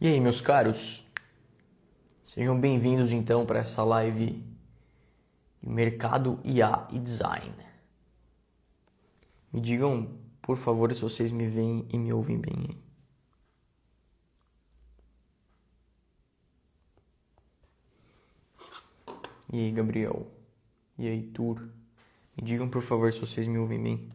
E aí, meus caros, sejam bem-vindos então para essa live de mercado IA e design. Me digam, por favor, se vocês me veem e me ouvem bem aí. E aí, Gabriel? E aí, Tur? Me digam, por favor, se vocês me ouvem bem.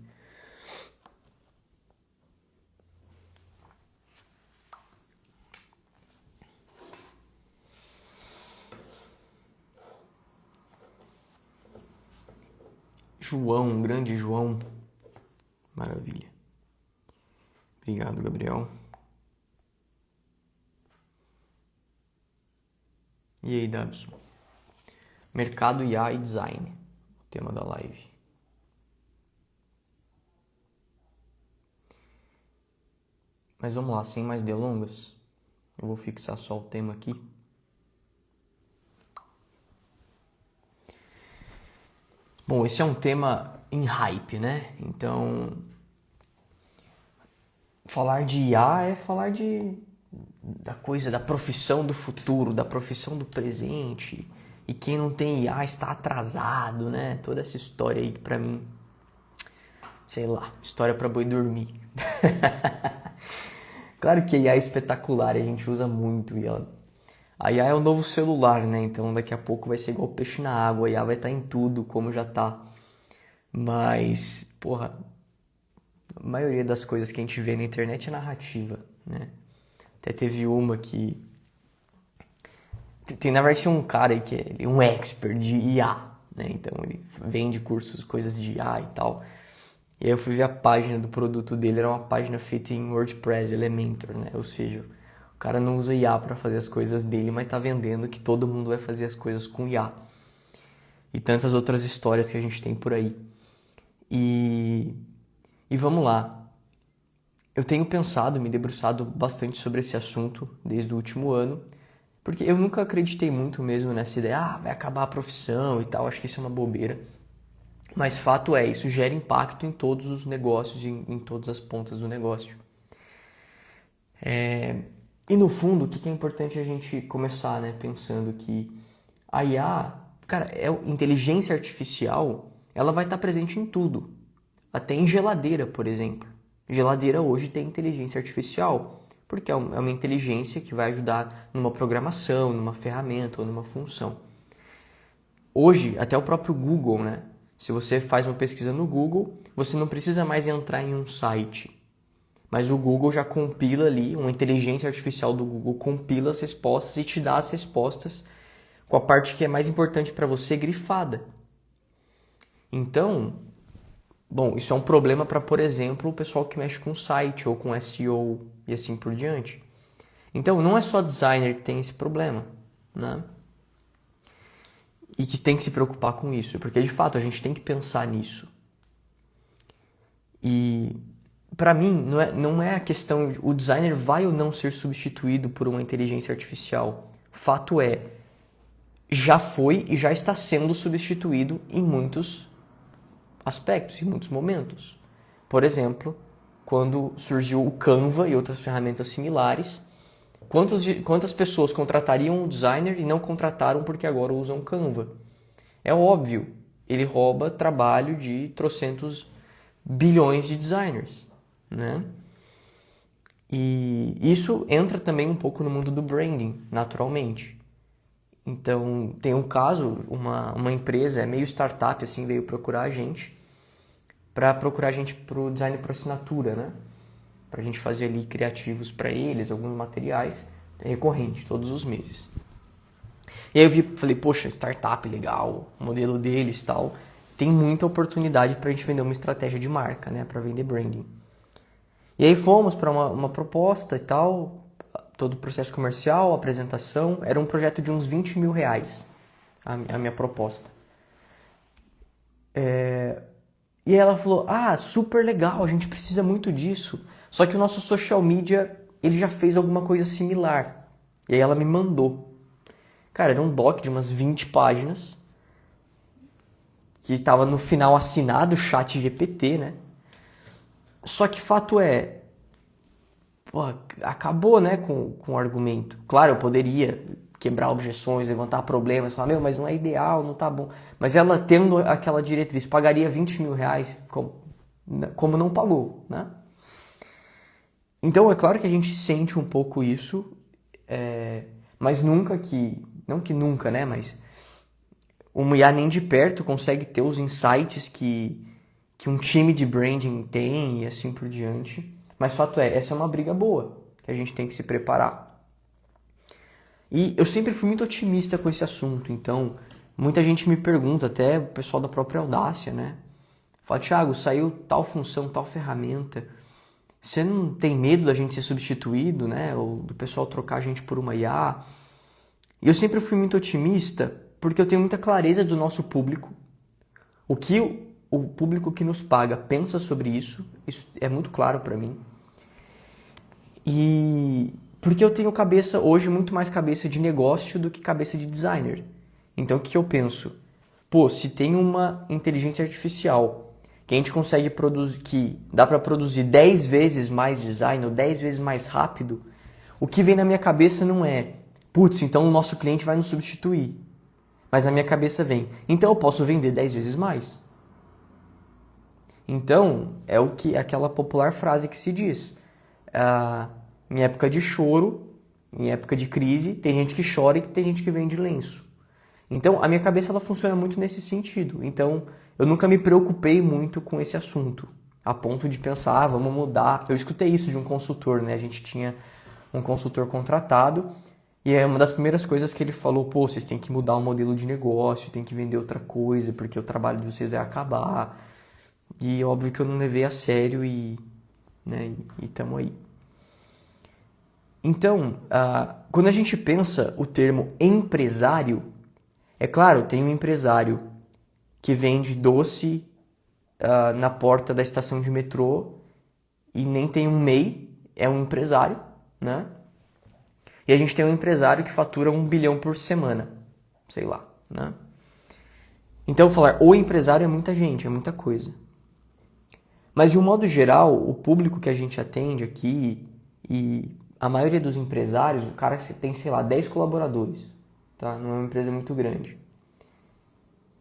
João, grande João. Maravilha. Obrigado, Gabriel. E aí, Davison? Mercado IA e design, o tema da live. Mas vamos lá, sem mais delongas, eu vou fixar só o tema aqui. Bom, esse é um tema em hype, né? Então, falar de IA é falar da coisa, da profissão do futuro, da profissão do presente. E quem não tem IA está atrasado, né? Toda essa história aí que pra mim, sei lá, história pra boi dormir. Claro que a IA é espetacular e a gente usa muito. A IA é o novo celular, né? Então daqui a pouco vai ser igual peixe na água. A IA vai estar em tudo, como já tá. Mas, porra, a maioria das coisas que a gente vê na internet é narrativa, né? Até teve uma que... Tem, na verdade, um cara aí que é um expert de IA, né? Então ele vende cursos, coisas de IA e tal. E aí eu fui ver a página do produto dele, era uma página feita em WordPress, Elementor, né? Ou seja, o cara não usa IA para fazer as coisas dele, mas tá vendendo que todo mundo vai fazer as coisas com IA. E tantas outras histórias que a gente tem por aí. E vamos lá. Eu tenho pensado, me debruçado bastante sobre esse assunto desde o último ano, porque eu nunca acreditei muito mesmo nessa ideia, vai acabar a profissão e tal, acho que isso é uma bobeira. Mas fato é, isso gera impacto em todos os negócios, em todas as pontas do negócio. E no fundo, o que é importante a gente começar, né, pensando que a IA, cara, inteligência artificial, ela vai estar presente em tudo. Até em geladeira, por exemplo. Geladeira hoje tem inteligência artificial, porque é uma inteligência que vai ajudar numa programação, numa ferramenta ou numa função. Hoje, até o próprio Google, né? Se você faz uma pesquisa no Google, você não precisa mais entrar em um site. Mas o Google já compila ali, uma inteligência artificial do Google compila as respostas e te dá as respostas com a parte que é mais importante para você grifada. Então, bom, isso é um problema para, por exemplo, o pessoal que mexe com site ou com SEO e assim por diante. Então, não é só designer que tem esse problema, né? E que tem que se preocupar com isso, porque de fato a gente tem que pensar nisso. E para mim não é a questão, o designer vai ou não ser substituído por uma inteligência artificial. Fato é, já foi e já está sendo substituído em muitos aspectos, em muitos momentos. Por exemplo, quando surgiu o Canva e outras ferramentas similares, quantas pessoas contratariam um designer e não contrataram porque agora usam Canva? É óbvio, ele rouba trabalho de trocentos bilhões de designers, né? E isso entra também um pouco no mundo do branding, naturalmente. Então, tem um caso, uma empresa, é meio startup, assim, veio procurar a gente para o design por assinatura, né? Pra gente fazer ali criativos para eles, alguns materiais, recorrente, todos os meses. E aí eu falei, poxa, startup legal, o modelo deles e tal, tem muita oportunidade pra gente vender uma estratégia de marca, né? Pra vender branding. E aí fomos para uma proposta e tal, todo o processo comercial, apresentação, era um projeto de uns 20 mil reais, a minha proposta. E aí ela falou, super legal, a gente precisa muito disso. Só que o nosso social media, ele já fez alguma coisa similar. E aí ela me mandou. Cara, era um doc de umas 20 páginas, que estava no final assinado, chat GPT, né? Só que fato é, Pô, acabou, né, com o argumento. Claro, eu poderia quebrar objeções, levantar problemas, falar, meu, mas não é ideal, não tá bom. Mas ela tendo aquela diretriz, pagaria 20 mil reais como não pagou, né? Então, é claro que a gente sente um pouco isso, mas não que nunca, né, mas uma IA nem de perto consegue ter os insights que um time de branding tem e assim por diante. Mas fato é, essa é uma briga boa, que a gente tem que se preparar. E eu sempre fui muito otimista com esse assunto, então muita gente me pergunta, até o pessoal da própria Audácia, né? Fala, Thiago, saiu tal função, tal ferramenta, você não tem medo da gente ser substituído, né? Ou do pessoal trocar a gente por uma IA? E eu sempre fui muito otimista porque eu tenho muita clareza do nosso público, o que o público que nos paga pensa sobre isso é muito claro para mim. E porque eu tenho cabeça, hoje, muito mais cabeça de negócio do que cabeça de designer. Então, o que eu penso? Pô, se tem uma inteligência artificial que a gente consegue produzir, que dá para produzir 10 vezes mais design ou 10 vezes mais rápido, o que vem na minha cabeça não é, putz, então o nosso cliente vai nos substituir. Mas na minha cabeça vem, então eu posso vender 10 vezes mais. Então, é o que aquela popular frase que se diz. Em época de choro, em época de crise, tem gente que chora e tem gente que vende lenço. Então, a minha cabeça ela funciona muito nesse sentido. Então, eu nunca me preocupei muito com esse assunto, a ponto de pensar, vamos mudar. Eu escutei isso de um consultor, né? A gente tinha um consultor contratado e é uma das primeiras coisas que ele falou, pô, vocês têm que mudar o modelo de negócio, tem que vender outra coisa, porque o trabalho de vocês vai acabar. E óbvio que eu não levei a sério né, e tamo aí. Então, quando a gente pensa o termo empresário, é claro, tem um empresário que vende doce na porta da estação de metrô e nem tem um MEI, é um empresário, né? E a gente tem um empresário que fatura 1 bilhão por semana, sei lá, né? Então, falar o empresário é muita gente, é muita coisa. Mas, de um modo geral, o público que a gente atende aqui e a maioria dos empresários, o cara tem, sei lá, 10 colaboradores, tá? Não é uma empresa muito grande.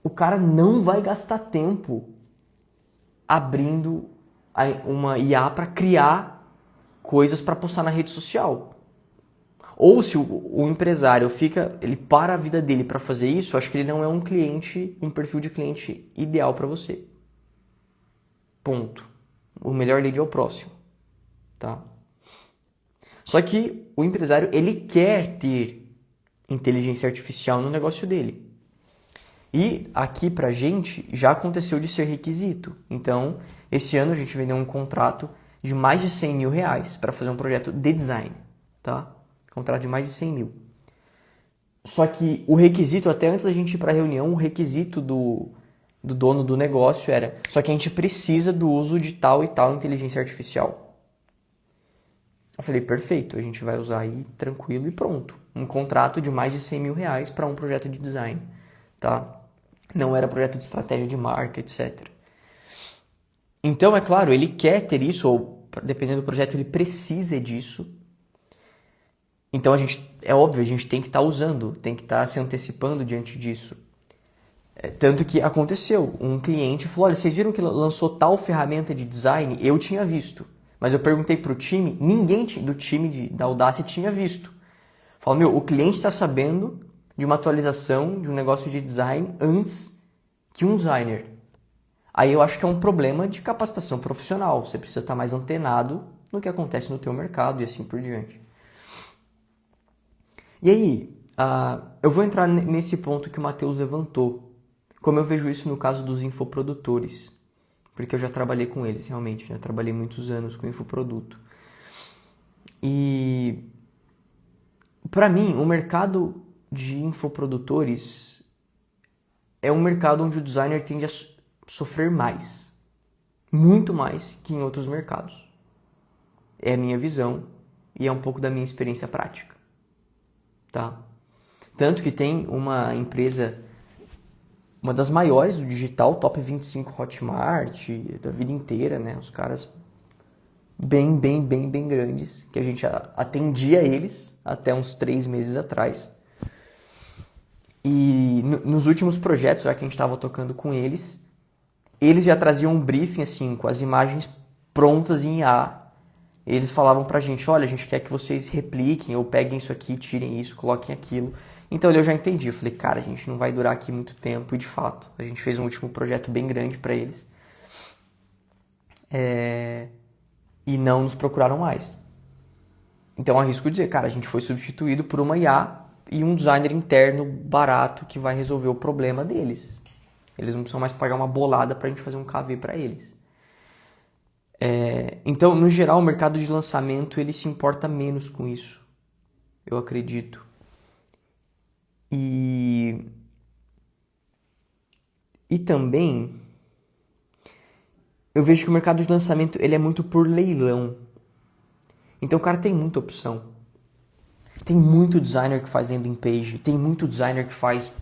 O cara não vai gastar tempo abrindo uma IA para criar coisas para postar na rede social. Ou se o empresário ele para a vida dele para fazer isso, acho que ele não é um perfil de cliente ideal para você. Ponto. O melhor lead é o próximo, tá? Só que o empresário, ele quer ter inteligência artificial no negócio dele. E aqui pra gente já aconteceu de ser requisito. Então, esse ano a gente vendeu um contrato de mais de 100 mil reais para fazer um projeto de design, tá? Contrato de mais de 100 mil. Só que o requisito, até antes da gente ir pra reunião, o requisito do dono do negócio era, só que a gente precisa do uso de tal e tal inteligência artificial. Eu falei, perfeito, a gente vai usar aí tranquilo e pronto. Um contrato de mais de 100 mil reais para um projeto de design, tá? Não era projeto de estratégia de marca, etc. Então, é claro, ele quer ter isso, ou dependendo do projeto, ele precisa disso. Então, é óbvio, a gente tem que estar usando, tem que estar se antecipando diante disso. Tanto que aconteceu, um cliente falou, olha, vocês viram que lançou tal ferramenta de design? Eu tinha visto. Mas eu perguntei pro time, ninguém do time da Audácia tinha visto. Falou, meu, o cliente está sabendo de uma atualização de um negócio de design antes que um designer. Aí eu acho que é um problema de capacitação profissional. Você precisa estar mais antenado no que acontece no teu mercado e assim por diante. E aí, eu vou entrar nesse ponto que o Matheus levantou. Como eu vejo isso no caso dos infoprodutores. Porque eu já trabalhei com eles, realmente. Já trabalhei muitos anos com infoproduto. E, para mim, o mercado de infoprodutores é um mercado onde o designer tende a sofrer mais. Muito mais que em outros mercados. É a minha visão e é um pouco da minha experiência prática. Tá? Tanto que tem uma empresa, uma das maiores do digital, top 25 Hotmart, da vida inteira, né? Os caras bem grandes, que a gente atendia eles até uns 3 meses atrás. E nos últimos projetos, já que a gente estava tocando com eles já traziam um briefing assim, com as imagens prontas em IA. Eles falavam pra gente, olha, a gente quer que vocês repliquem ou peguem isso aqui, tirem isso, coloquem aquilo. Então eu já entendi, eu falei, cara, a gente não vai durar aqui muito tempo. E de fato, a gente fez um último projeto bem grande para eles. E não nos procuraram mais. Então arrisco dizer, cara, a gente foi substituído por uma IA e um designer interno barato que vai resolver o problema deles. Eles não precisam mais pagar uma bolada pra gente fazer um KV para eles. Então, no geral, o mercado de lançamento ele se importa menos com isso, eu acredito. E também eu vejo que o mercado de lançamento ele é muito por leilão. Então o cara tem muita opção. Tem muito designer que faz landing page, tem muito designer que faz,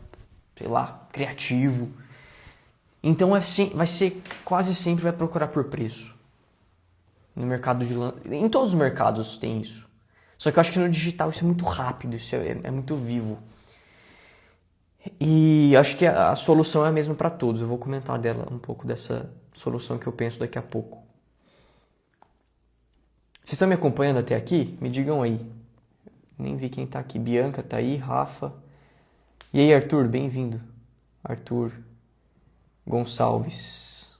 sei lá, criativo. Então vai ser quase sempre vai procurar por preço. No mercado de em todos os mercados tem isso. Só que eu acho que no digital isso é muito rápido, isso é muito vivo. E acho que a solução é a mesma para todos. Eu vou comentar dela um pouco dessa solução que eu penso daqui a pouco. Vocês estão me acompanhando até aqui? Me digam aí. Nem vi quem tá aqui. Bianca tá aí, Rafa. E aí, Arthur, bem-vindo. Arthur Gonçalves.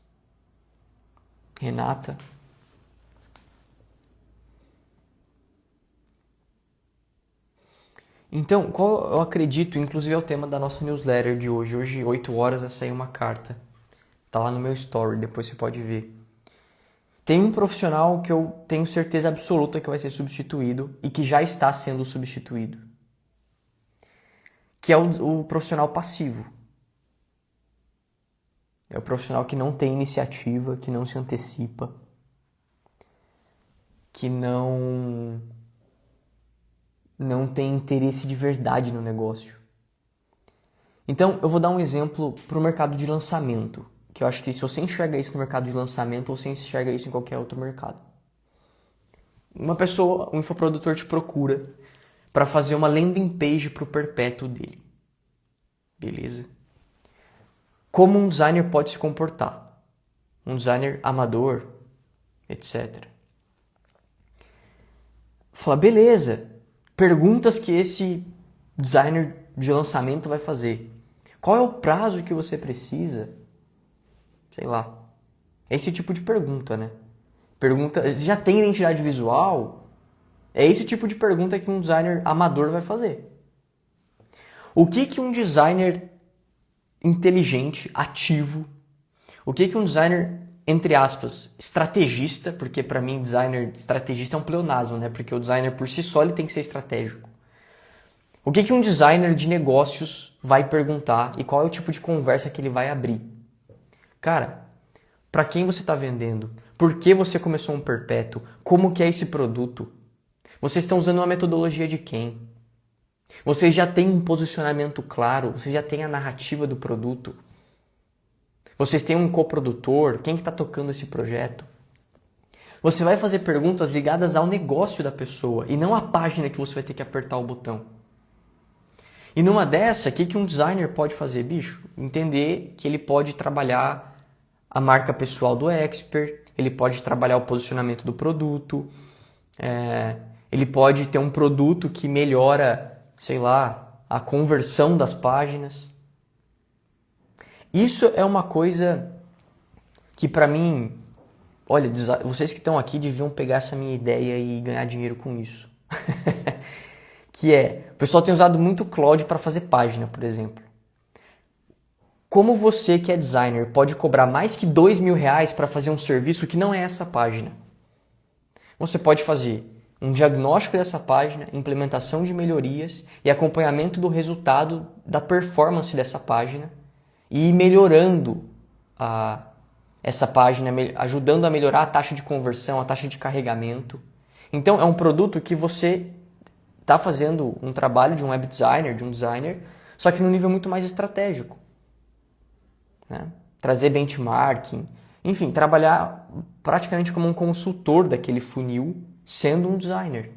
Renata. Então, qual eu acredito, inclusive é o tema da nossa newsletter de hoje. Hoje, 8 horas, vai sair uma carta. Tá lá no meu story, depois você pode ver. Tem um profissional que eu tenho certeza absoluta que vai ser substituído e que já está sendo substituído. Que é o profissional passivo. É o profissional que não tem iniciativa, que não se antecipa, que não tem interesse de verdade no negócio. Então, eu vou dar um exemplo para o mercado de lançamento, que eu acho que se você enxerga isso no mercado de lançamento, ou você enxerga isso em qualquer outro mercado. Uma pessoa, um infoprodutor te procura para fazer uma landing page para o perpétuo dele. Beleza? Como um designer pode se comportar? Um designer amador, etc. Fala, beleza. Perguntas que esse designer de lançamento vai fazer. Qual é o prazo que você precisa? Sei lá. Esse tipo de pergunta, né? Pergunta, já tem identidade visual? É esse tipo de pergunta que um designer amador vai fazer. O que um designer inteligente, ativo, o que um designer, entre aspas, estrategista, porque para mim designer estrategista é um pleonasmo, né? Porque o designer por si só ele tem que ser estratégico. O que um designer de negócios vai perguntar e qual é o tipo de conversa que ele vai abrir? Cara, para quem você está vendendo? Por que você começou um perpétuo? Como que é esse produto? Vocês estão usando uma metodologia de quem? Vocês já têm um posicionamento claro? Vocês já têm a narrativa do produto? Vocês têm um coprodutor? Quem que está tocando esse projeto? Você vai fazer perguntas ligadas ao negócio da pessoa e não à página que você vai ter que apertar o botão. E numa dessa, o que um designer pode fazer, bicho? Entender que ele pode trabalhar a marca pessoal do expert, ele pode trabalhar o posicionamento do produto, ele pode ter um produto que melhora, sei lá, a conversão das páginas. Isso é uma coisa que pra mim, olha, vocês que estão aqui deviam pegar essa minha ideia e ganhar dinheiro com isso. Que o pessoal tem usado muito Claude para fazer página, por exemplo. Como você que é designer pode cobrar mais que R$2.000 para fazer um serviço que não é essa página? Você pode fazer um diagnóstico dessa página, implementação de melhorias e acompanhamento do resultado da performance dessa página e ir melhorando essa página, ajudando a melhorar a taxa de conversão, a taxa de carregamento. Então é um produto que você está fazendo um trabalho de um web designer, de um designer, só que num nível muito mais estratégico. Né? Trazer benchmarking, enfim, trabalhar praticamente como um consultor daquele funil, sendo um designer.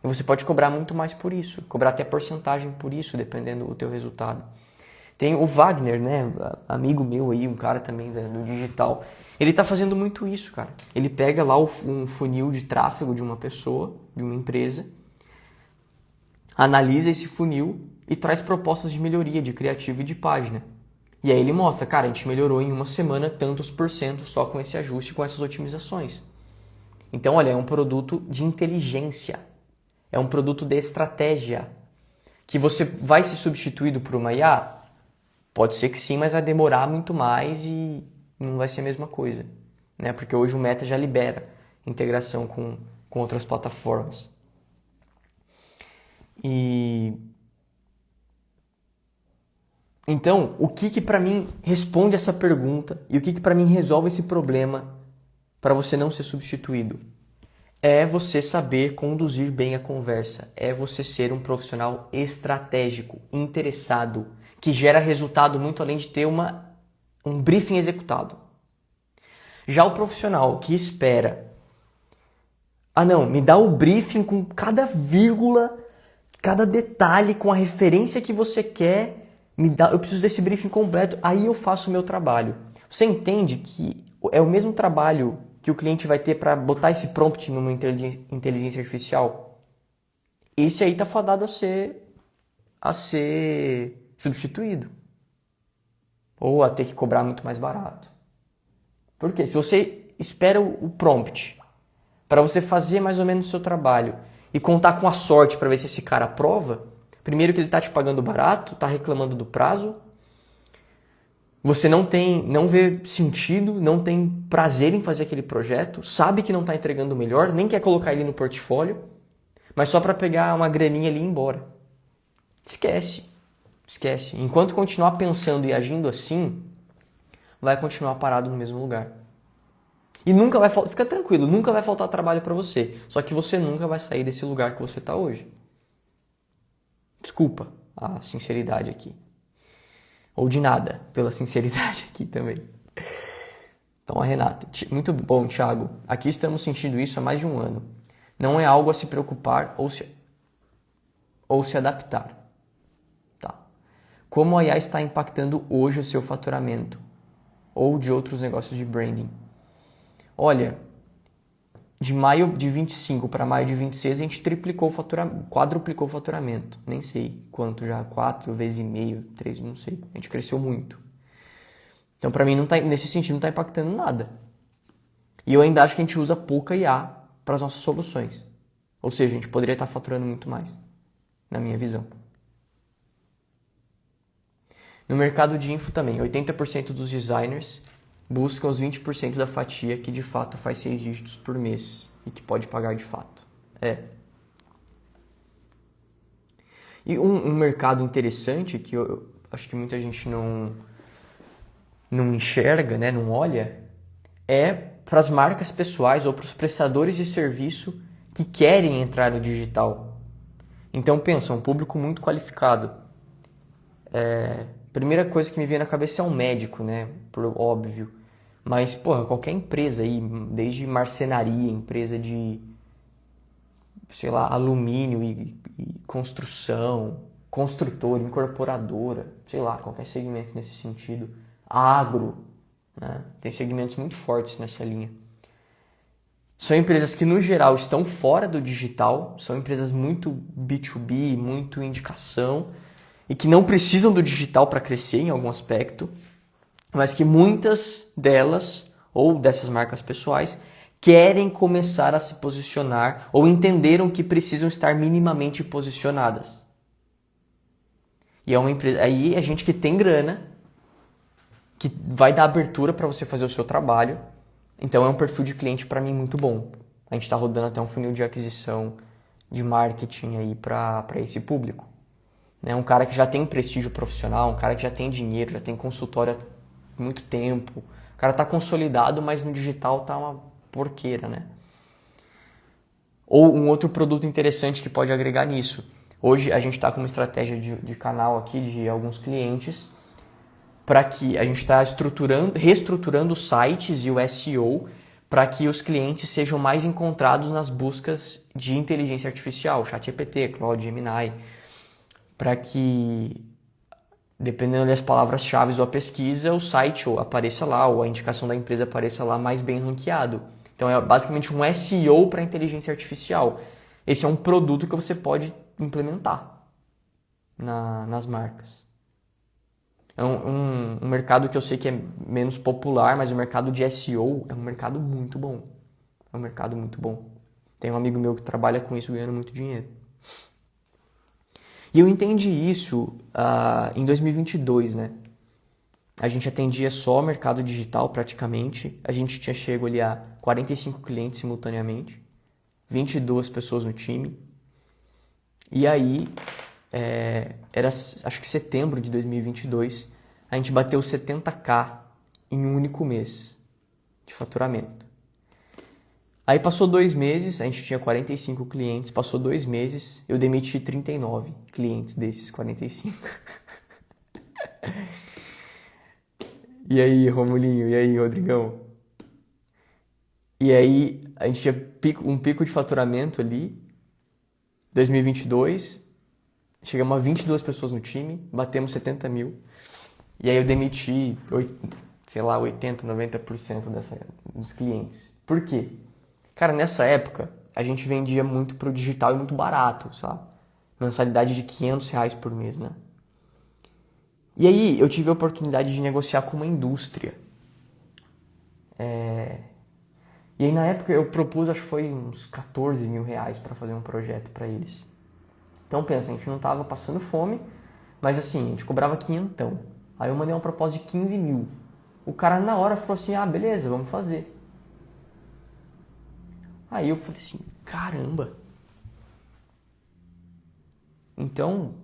E você pode cobrar muito mais por isso, cobrar até porcentagem por isso, dependendo do teu resultado. Tem o Wagner, né, amigo meu aí, um cara também do digital. Ele tá fazendo muito isso, cara. Ele pega lá um funil de tráfego de uma pessoa, de uma empresa, analisa esse funil e traz propostas de melhoria, de criativo e de página. E aí ele mostra, cara, a gente melhorou em uma semana tantos por cento só com esse ajuste, com essas otimizações. Então, olha, é um produto de inteligência. É um produto de estratégia. Que você vai ser substituído por uma IA? Pode ser que sim, mas vai demorar muito mais e não vai ser a mesma coisa. Né? Porque hoje o Meta já libera integração com outras plataformas. Então, o que para mim responde essa pergunta e o que para mim resolve esse problema para você não ser substituído? É você saber conduzir bem a conversa, é você ser um profissional estratégico, interessado, que gera resultado muito além de ter um briefing executado. Já o profissional que espera, me dá o briefing com cada vírgula, cada detalhe, com a referência que você quer, eu preciso desse briefing completo, aí eu faço o meu trabalho. Você entende que é o mesmo trabalho que o cliente vai ter para botar esse prompt numa inteligência artificial? Esse aí tá fadado a ser substituído. Ou a ter que cobrar muito mais barato. Por quê? Se você espera o prompt para você fazer mais ou menos o seu trabalho e contar com a sorte para ver se esse cara aprova, primeiro que ele tá te pagando barato, tá reclamando do prazo, você não vê sentido, não tem prazer em fazer aquele projeto, sabe que não está entregando o melhor, nem quer colocar ele no portfólio, mas só para pegar uma graninha ali e ir embora. Esquece. Enquanto continuar pensando e agindo assim, vai continuar parado no mesmo lugar. E nunca vai faltar, fica tranquilo, nunca vai faltar trabalho para você, só que você nunca vai sair desse lugar que você está hoje. Desculpa a sinceridade aqui. Ou de nada, pela sinceridade aqui também. Então, a Renata. Muito bom, Thiago. Aqui estamos sentindo isso há mais de um ano. Não é algo a se preocupar ou se adaptar. Tá. Como a IA está impactando hoje o seu faturamento? Ou de outros negócios de branding? Olha, de maio de 25 para maio de 26, a gente quadruplicou o faturamento. Nem sei quanto já, 4 vezes e meio, 3, não sei. A gente cresceu muito. Então, para mim, nesse sentido, não está impactando nada. E eu ainda acho que a gente usa pouca IA para as nossas soluções. Ou seja, a gente poderia estar faturando muito mais, na minha visão. No mercado de info também, 80% dos designers buscam os 20% da fatia que de fato faz 6 dígitos por mês e que pode pagar de fato. E um mercado interessante que eu acho que muita gente não enxerga, né, não olha, é para as marcas pessoais ou para os prestadores de serviço que querem entrar no digital. Então pensa, um público muito qualificado. Primeira coisa que me vem na cabeça é um médico, né, por óbvio. Mas, qualquer empresa aí, desde marcenaria, empresa de, alumínio e construção, construtora, incorporadora, qualquer segmento nesse sentido. Agro, né? Tem segmentos muito fortes nessa linha. São empresas que, no geral, estão fora do digital, são empresas muito B2B, muito indicação, e que não precisam do digital para crescer em algum aspecto, mas que muitas delas, ou dessas marcas pessoais, querem começar a se posicionar ou entenderam que precisam estar minimamente posicionadas. E é uma empresa, aí é gente que tem grana, que vai dar abertura para você fazer o seu trabalho. Então é um perfil de cliente para mim muito bom. A gente está rodando até um funil de aquisição de marketing aí para esse público. Né? Um cara que já tem prestígio profissional, um cara que já tem dinheiro, já tem consultório há muito tempo. O cara está consolidado, mas no digital tá uma porqueira, né? Ou um outro produto interessante que pode agregar nisso. Hoje a gente está com uma estratégia de canal aqui de alguns clientes para que a gente está reestruturando os sites e o SEO para que os clientes sejam mais encontrados nas buscas de inteligência artificial, ChatGPT, Claude, Gemini, para que, dependendo das palavras-chave ou a pesquisa, o site ou apareça lá, ou a indicação da empresa apareça lá mais bem ranqueado. Então é basicamente um SEO para inteligência artificial. Esse é um produto que você pode implementar nas marcas. É um mercado que eu sei que é menos popular, mas o mercado de SEO é um mercado muito bom. É um mercado muito bom. Tem um amigo meu que trabalha com isso ganhando muito dinheiro. E eu entendi isso em 2022, né? A gente atendia só mercado digital praticamente. A gente tinha chego ali a 45 clientes simultaneamente. 22 pessoas no time. E aí, era acho que setembro de 2022, a gente bateu 70k em um único mês de faturamento. Aí passou 2 meses, a gente tinha 45 clientes, passou 2 meses, eu demiti 39 clientes desses 45. E aí, Romulinho? E aí, Rodrigão? E aí, a gente tinha um pico de faturamento ali, 2022, chegamos a 22 pessoas no time, batemos 70 mil, e aí eu demiti, 80, 90% dos clientes. Por quê? Cara, nessa época, a gente vendia muito pro digital e muito barato, sabe? Mensalidade de R$500 por mês, né? E aí, eu tive a oportunidade de negociar com uma indústria. E aí, na época, eu propus, acho que foi uns R$14 mil para fazer um projeto para eles. Então, pensa, a gente não tava passando fome, mas assim, a gente cobrava quinhentão. Aí eu mandei uma proposta de 15 mil. O cara, na hora, falou assim, beleza, vamos fazer. Aí eu falei assim, caramba. Então,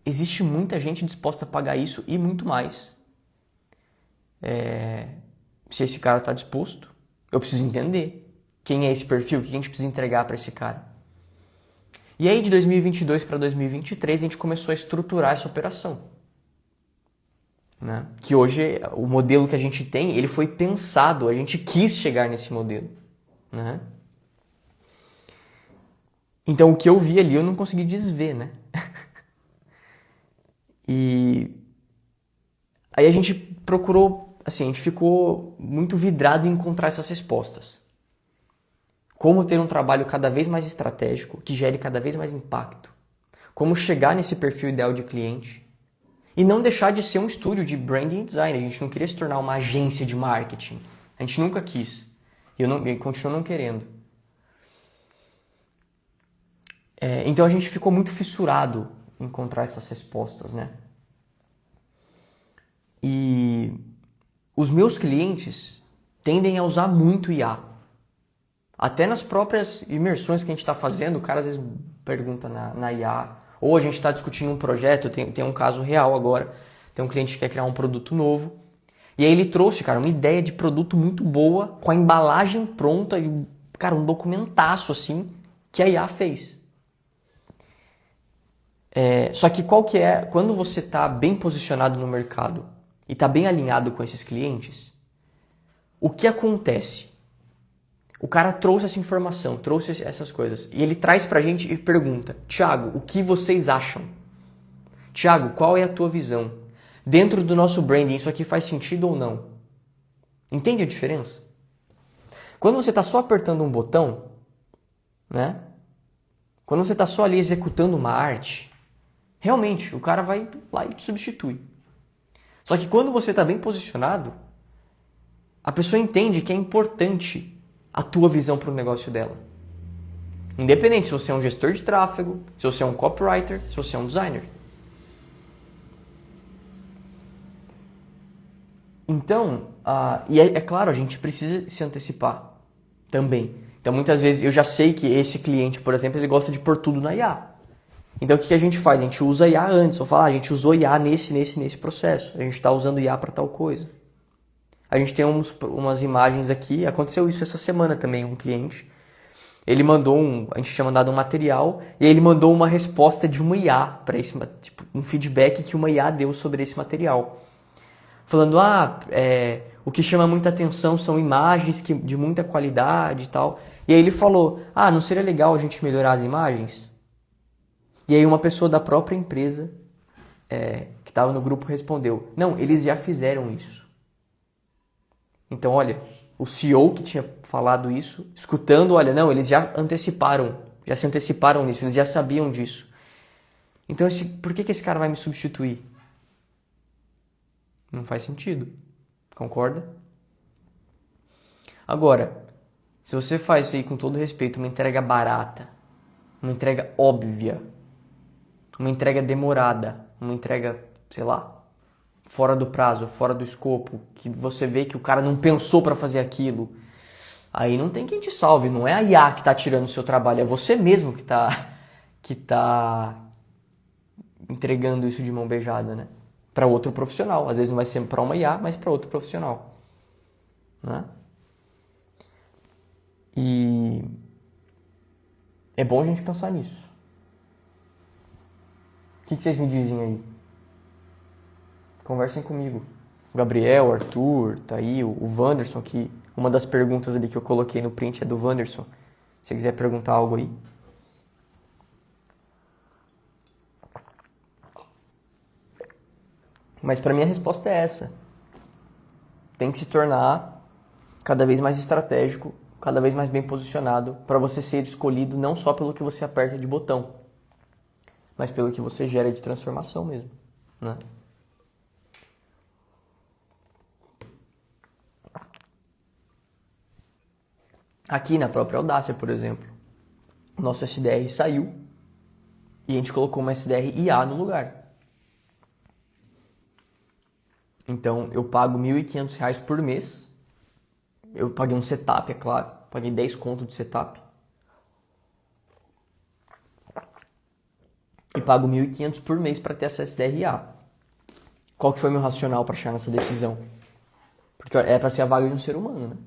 existe muita gente disposta a pagar isso e muito mais. Se esse cara está disposto, eu preciso entender quem é esse perfil, o que a gente precisa entregar para esse cara. E aí, de 2022 para 2023, a gente começou a estruturar essa operação. Né? Que hoje, o modelo que a gente tem, ele foi pensado, a gente quis chegar nesse modelo. Né? Então, o que eu vi ali, eu não consegui desver, né? E aí a gente procurou, assim, a gente ficou muito vidrado em encontrar essas respostas. Como ter um trabalho cada vez mais estratégico, que gere cada vez mais impacto. Como chegar nesse perfil ideal de cliente. E não deixar de ser um estúdio de branding e design. A gente não queria se tornar uma agência de marketing. A gente nunca quis. E eu continuo não querendo. Então a gente ficou muito fissurado em encontrar essas respostas, né? E os meus clientes tendem a usar muito IA. Até nas próprias imersões que a gente está fazendo, o cara às vezes pergunta na IA. Ou a gente está discutindo um projeto, tem um caso real agora. Tem um cliente que quer criar um produto novo. E aí ele trouxe, cara, uma ideia de produto muito boa, com a embalagem pronta e, cara, um documentaço assim, que a IA fez. Só que qual que é, quando você está bem posicionado no mercado e está bem alinhado com esses clientes, o que acontece? O cara trouxe essa informação, trouxe essas coisas, e ele traz pra gente e pergunta, Thiago, o que vocês acham? Thiago, qual é a tua visão? Dentro do nosso branding, isso aqui faz sentido ou não? Entende a diferença? Quando você está só apertando um botão, né? Quando você está só ali executando uma arte, realmente, o cara vai lá e te substitui. Só que quando você está bem posicionado, a pessoa entende que é importante a tua visão para o negócio dela. Independente se você é um gestor de tráfego, se você é um copywriter, se você é um designer. Então, e é claro, a gente precisa se antecipar também. Então, muitas vezes, eu já sei que esse cliente, por exemplo, ele gosta de pôr tudo na IA. Então, o que a gente faz? A gente usa IA antes. Ou fala, a gente usou IA nesse processo. A gente está usando IA para tal coisa. A gente tem umas imagens aqui. Aconteceu isso essa semana também, um cliente. Ele mandou a gente tinha mandado um material e ele mandou uma resposta de uma IA para esse, tipo, um feedback que uma IA deu sobre esse material. falando, o que chama muita atenção são imagens de muita qualidade e tal. E aí ele falou, não seria legal a gente melhorar as imagens? E aí uma pessoa da própria empresa que estava no grupo respondeu, não, eles já fizeram isso. Então, olha, o CEO que tinha falado isso, escutando, olha, não, eles já se anteciparam nisso, eles já sabiam disso. Então, por que esse cara vai me substituir? Não faz sentido. Concorda? Agora, se você faz isso aí com todo respeito, uma entrega barata, uma entrega óbvia, uma entrega demorada, uma entrega, sei lá, fora do prazo, fora do escopo, que você vê que o cara não pensou para fazer aquilo, aí não tem quem te salve, não é a IA que tá tirando o seu trabalho, é você mesmo que tá entregando isso de mão beijada, né? Para outro profissional, às vezes não vai ser para uma IA, mas para outro profissional, né? E é bom a gente pensar nisso. O que vocês me dizem aí? Conversem comigo. O Gabriel, o Arthur, tá aí, o Wanderson, que uma das perguntas ali que eu coloquei no print é do Wanderson. Se você quiser perguntar algo aí. Mas para mim a resposta é essa. Tem que se tornar cada vez mais estratégico, cada vez mais bem posicionado para você ser escolhido não só pelo que você aperta de botão, mas pelo que você gera de transformação mesmo, né? Aqui na própria Audácia, por exemplo, o nosso SDR saiu e a gente colocou uma SDR IA no lugar. Então, eu pago R$ 1.500 por mês. Eu paguei um setup, é claro. Paguei 10 conto de setup. E pago 1.500 por mês para ter essa SDRA. Qual que foi o meu racional para chegar nessa decisão? Porque é para ser a vaga de um ser humano, né?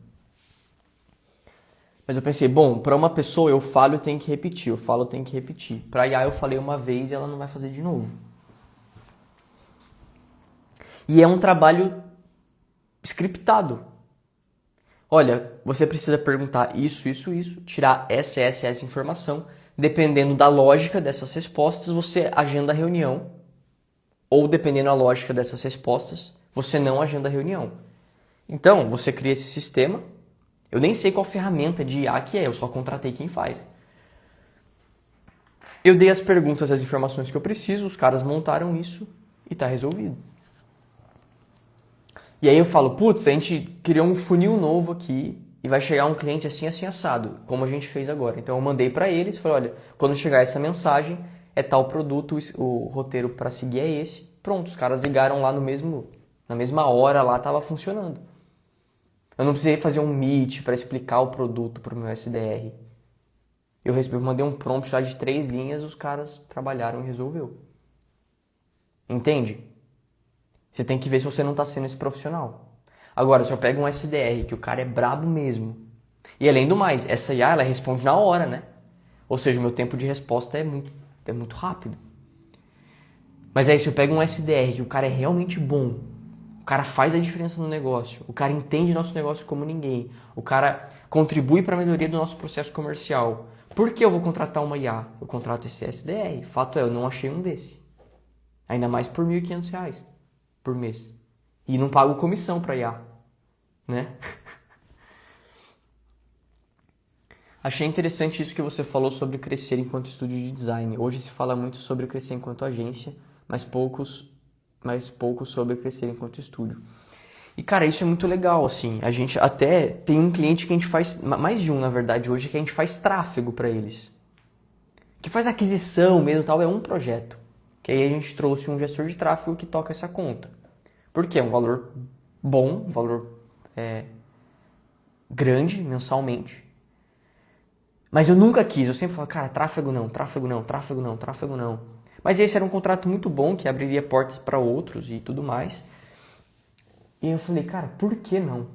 Mas eu pensei, bom, para uma pessoa eu falo, eu tenho que repetir. Eu falo, eu tenho que repetir. Para a IA eu falei uma vez e ela não vai fazer de novo. E é um trabalho scriptado. Olha, você precisa perguntar isso, tirar essa informação. Dependendo da lógica dessas respostas, você agenda a reunião. Ou dependendo da lógica dessas respostas, você não agenda a reunião. Então, você cria esse sistema. Eu nem sei qual ferramenta de IA que é, eu só contratei quem faz. Eu dei as perguntas, as informações que eu preciso, os caras montaram isso e está resolvido. E aí eu falo, putz, a gente criou um funil novo aqui e vai chegar um cliente assim, assim, assado, como a gente fez agora. Então eu mandei para eles, falei, olha, quando chegar essa mensagem, é tal produto, o roteiro para seguir é esse. Pronto, os caras ligaram lá na mesma hora, lá estava funcionando. Eu não precisei fazer um meet para explicar o produto para o meu SDR. Eu mandei um prompt lá de 3 linhas, os caras trabalharam e resolveu. Entende? Você tem que ver se você não está sendo esse profissional. Agora, se eu pego um SDR, que o cara é brabo mesmo, e além do mais, essa IA, ela responde na hora, né? Ou seja, o meu tempo de resposta é muito rápido. Mas aí, se eu pego um SDR, que o cara é realmente bom, o cara faz a diferença no negócio, o cara entende nosso negócio como ninguém, o cara contribui para a melhoria do nosso processo comercial, por que eu vou contratar uma IA? Eu contrato esse SDR. Fato é, eu não achei um desse. Ainda mais por R$ 1.500 por mês. E não pago comissão para IA, né? Achei interessante isso que você falou sobre crescer enquanto estúdio de design. Hoje se fala muito sobre crescer enquanto agência, mas pouco sobre crescer enquanto estúdio. E, cara, isso é muito legal, assim. A gente até tem um cliente que a gente faz, mais de um, na verdade, hoje, que a gente faz tráfego para eles. Que faz aquisição mesmo, tal, é um projeto. Que aí a gente trouxe um gestor de tráfego que toca essa conta. Porque é um valor bom, um valor grande mensalmente. Mas eu nunca quis, eu sempre falo, cara, tráfego não. Mas esse era um contrato muito bom, que abriria portas para outros e tudo mais. E eu falei, cara, por que não?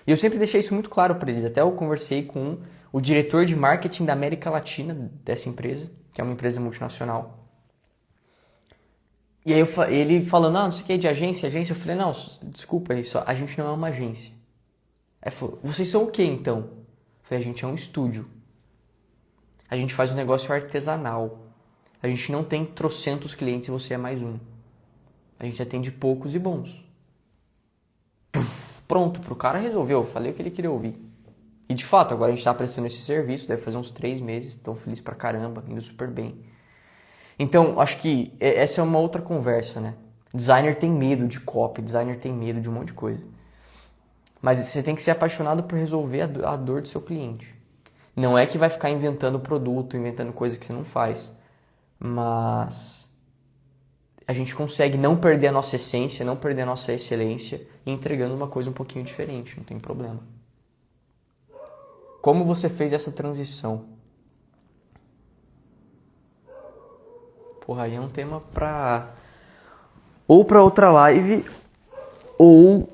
E eu sempre deixei isso muito claro para eles. Até eu conversei com o diretor de marketing da América Latina dessa empresa, que é uma empresa multinacional. E aí ele falando, não sei o que, de agência, eu falei, não, desculpa isso, a gente não é uma agência. Aí ele falou, vocês são o que então? Eu falei, a gente é um estúdio. A gente faz um negócio artesanal. A gente não tem trocentos clientes e você é mais um. A gente atende poucos e bons. Pronto, pro cara resolveu. Eu falei o que ele queria ouvir. E de fato, agora a gente tá prestando esse serviço, deve fazer uns 3 meses, tão feliz pra caramba, indo super bem. Então, acho que essa é uma outra conversa, né? Designer tem medo de copy, designer tem medo de um monte de coisa. Mas você tem que ser apaixonado por resolver a dor do seu cliente. Não é que vai ficar inventando produto, inventando coisa que você não faz. Mas a gente consegue não perder a nossa essência, não perder a nossa excelência e entregando uma coisa um pouquinho diferente, não tem problema. Como você fez essa transição? Porra, aí é um tema ou pra outra live, ou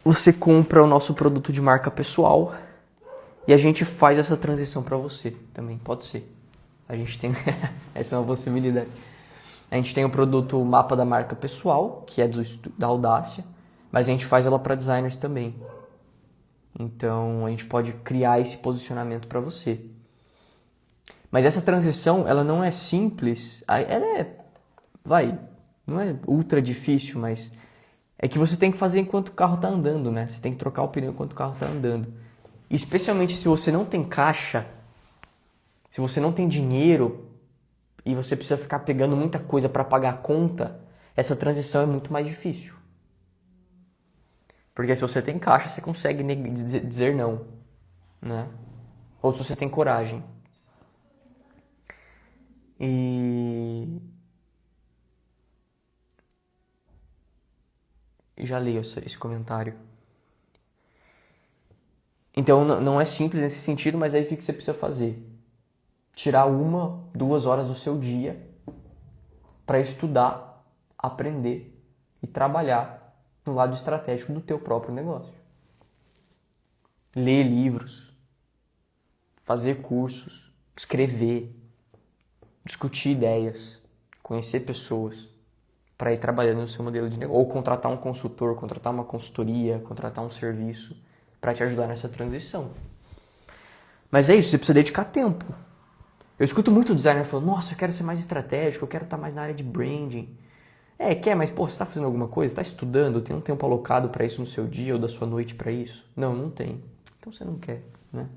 você compra o nosso produto de marca pessoal e a gente faz essa transição pra você também, pode ser. A gente tem essa é uma possibilidade. A gente tem o produto Mapa da Marca Pessoal, que é da Audácia, mas a gente faz ela para designers também. Então a gente pode criar esse posicionamento para você. Mas essa transição, ela não é simples. Ela não é ultra difícil, mas é que você tem que fazer enquanto o carro tá andando, né? Você tem que trocar o pneu enquanto o carro tá andando. E especialmente se você não tem caixa, se você não tem dinheiro e você precisa ficar pegando muita coisa para pagar a conta, essa transição é muito mais difícil. Porque se você tem caixa, você consegue dizer não, né? Ou se você tem coragem. E já leio esse comentário. Então não é simples nesse sentido, mas aí o que você precisa fazer? Tirar 1, 2 horas do seu dia para estudar, aprender e trabalhar no lado estratégico do teu próprio negócio. Ler livros, fazer cursos, escrever, discutir ideias, conhecer pessoas para ir trabalhando no seu modelo de negócio. Ou contratar um consultor, contratar uma consultoria, contratar um serviço para te ajudar nessa transição. Mas é isso, você precisa dedicar tempo. Eu escuto muito designer falando, nossa, eu quero ser mais estratégico, eu quero estar mais na área de branding. Quer, mas pô, você está fazendo alguma coisa? Está estudando? Tem um tempo alocado para isso no seu dia ou da sua noite para isso? Não, não tem. Então você não quer, né?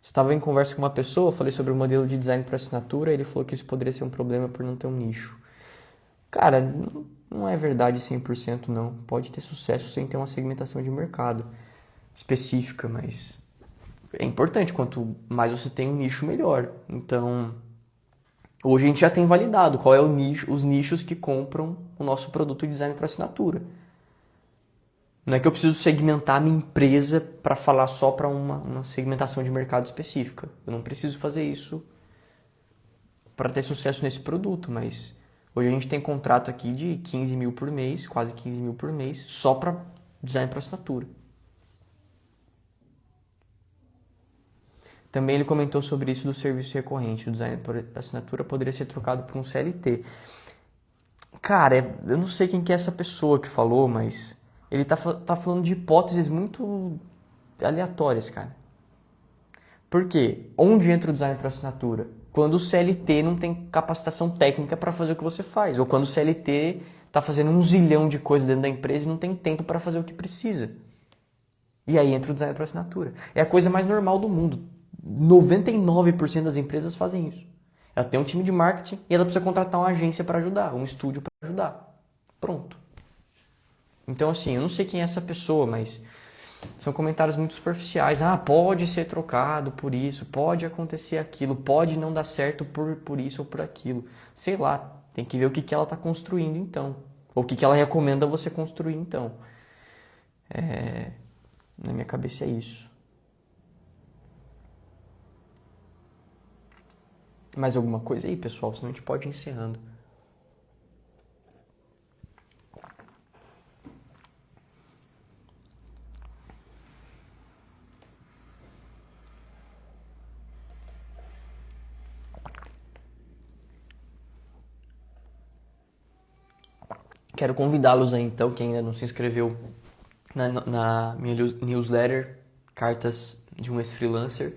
Estava em conversa com uma pessoa, falei sobre o modelo de design para assinatura, e ele falou que isso poderia ser um problema por não ter um nicho. Cara, não é verdade 100% não. Pode ter sucesso sem ter uma segmentação de mercado específica, mas é importante. Quanto mais você tem um nicho, melhor. Então, hoje a gente já tem validado qual é o nicho, os nichos que compram o nosso produto de design para assinatura. Não é que eu preciso segmentar a minha empresa para falar só para uma segmentação de mercado específica. Eu não preciso fazer isso para ter sucesso nesse produto, mas hoje a gente tem contrato aqui de 15 mil por mês, quase 15 mil por mês, só para design para assinatura. Também ele comentou sobre isso do serviço recorrente. O design por assinatura poderia ser trocado por um CLT. Cara, eu não sei quem que é essa pessoa que falou, mas ele tá falando de hipóteses muito aleatórias, cara. Por quê? Onde entra o design por assinatura? Quando o CLT não tem capacitação técnica para fazer o que você faz. Ou quando o CLT tá fazendo 1 zilhão de coisas dentro da empresa e não tem tempo para fazer o que precisa. E aí entra o design por assinatura. É a coisa mais normal do mundo. 99% das empresas fazem isso. Ela tem um time de marketing e ela precisa contratar uma agência para ajudar, um estúdio para ajudar. Pronto. Então, assim, eu não sei quem é essa pessoa, mas são comentários muito superficiais. Ah, pode ser trocado por isso, pode acontecer aquilo, pode não dar certo por isso ou por aquilo. Sei lá, tem que ver o que ela está construindo então. Ou o que ela recomenda você construir então. Na minha cabeça é isso. Mais alguma coisa aí, pessoal? Senão a gente pode ir encerrando. Quero convidá-los aí, então, quem ainda não se inscreveu na minha newsletter, Cartas de um Ex-Freelancer.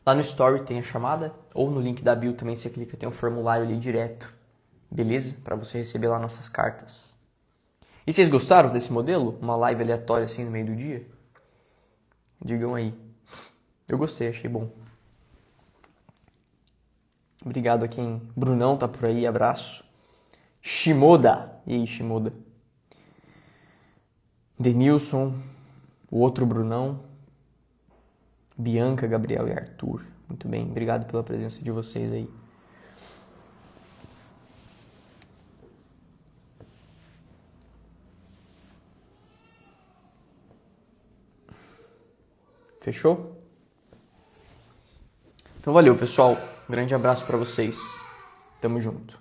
Lá no Story tem a chamada, ou no link da bio também você clica, tem um formulário ali direto, beleza? Para você receber lá nossas cartas. E vocês gostaram desse modelo? Uma live aleatória assim no meio do dia? Digam aí. Eu gostei, achei bom. Obrigado a quem... Brunão tá por aí, abraço. Shimoda. E aí, Shimoda? Denilson, o outro Brunão. Bianca, Gabriel e Arthur. Muito bem, obrigado pela presença de vocês aí. Fechou? Então valeu, pessoal. Um grande abraço pra vocês. Tamo junto.